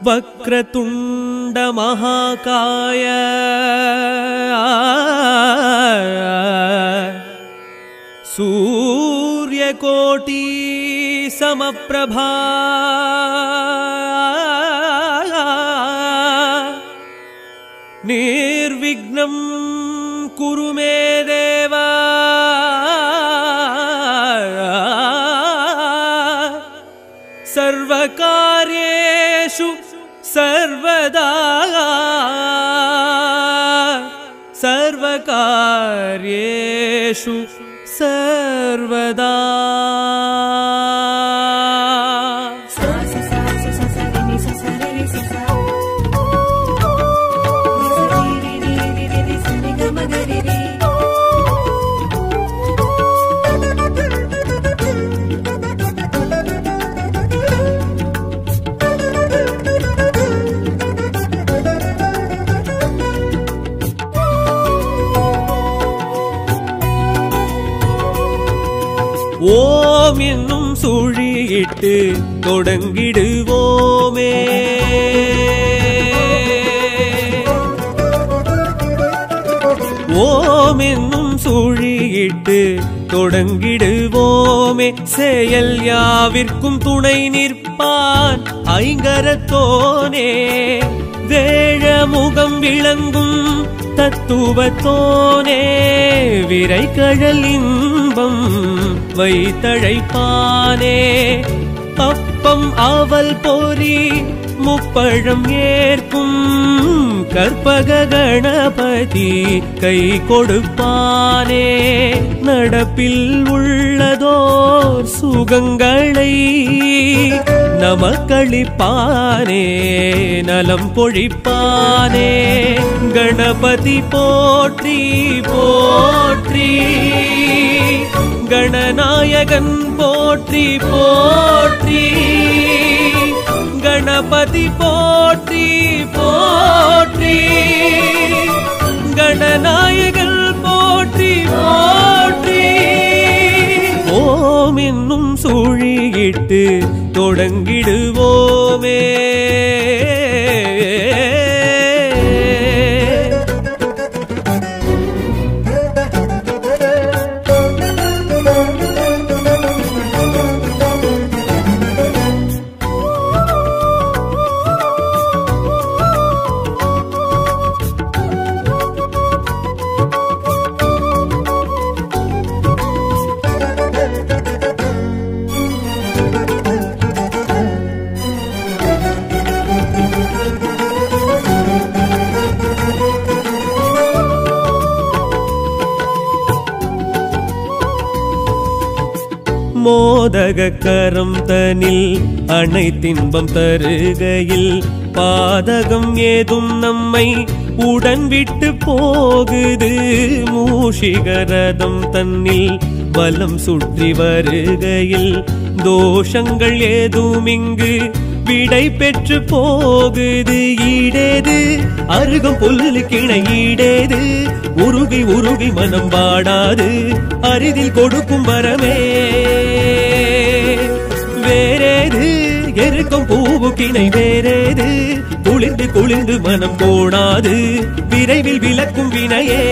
वक्रतुंड महाकाय सूर्यकोटि समप्रभा निर्विघ्नं कुरु मे देव सर्वकार्येषु सर्वदा सर्वकार्येषु सर्वदा ஓம் என்னும் சுழியிட்டு தொடங்கிடுவோமே ஓம் என்னும் சுழியிட்டு தொடங்கிடுவோமே செயல் யாவிற்கும் துணை நிற்பான் ஐங்கரத்தோனே வேழ முகம் விளங்கும் தத்துவத்தோனே விரைகழல் இன்பம் வைத்தழைப்பானே அப்பம் அவல் பொறி முப்பழம் ஏற்கும் கற்பக கணபதி கை கொடுப்பானே நடப்பில் உள்ளதோர் சுகங்களை நமக்களிப்பானே நலம் பொழிப்பானே கணபதி போற்றி போற்றி गणनायकन पोट्री पोट्री गणपति पोट्री पोट्री गणनायकन पोट्री पोट्री ओम इन्नुम सूழியிட்டு தொடங்கிடுவோமே மோதக கரம் தனில் அனைத்தின்பம் தருகையில் பாதகம் ஏதும் நம்மை உடன் விட்டு போகுது மூஷிகரதம் தன்னில் வலம் சுற்றி வருகையில் தோஷங்கள் ஏதும் இங்கு விடை பெற்று போகுது ஈடேது அருகம் புல்லுக்கிணை ஈடேது உருகி உருகி மனம் வாடாது அரிதில் கொடுக்கும் வரமே வேறேது எருக்கும் பூவுக்கிணை வேறேது குளிர்ந்து குளிர்ந்து மனம் கோணாது விரைவில் விளக்கும் வினையே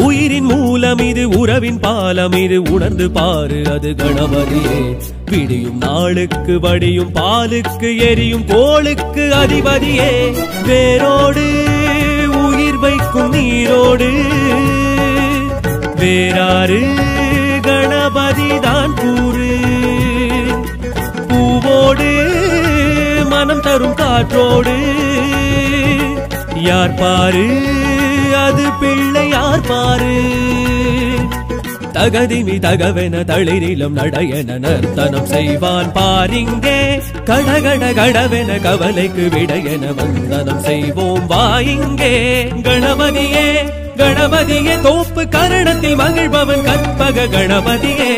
உயிரின் மூலம் இது உறவின் பாலம் இது உணர்ந்து பாரு அது கணபதியே விடியும் நாளுக்கு வடியும் பாலுக்கு எரியும் கோளுக்கு அதிபதியே வேரோடு உயிர் வைக்கும் நீரோடு வேறாறு கணபதி தான் கூறு பூவோடு மனம் தரும் காற்றோடு யார் பாரு அது பிள்ளை யார் பாரு தகதிமி தகவென தளிரிலும் நடையென நர்த்தனம் செய்வான் பாரிங்கே கடகட கடவென கவலைக்கு விடையென வந்தனம் செய்வோம் வாயிங்கே கணபதியே கணபதியே தோப்பு கரணத்தில் மகிழ்பவன் கற்பக கணபதியே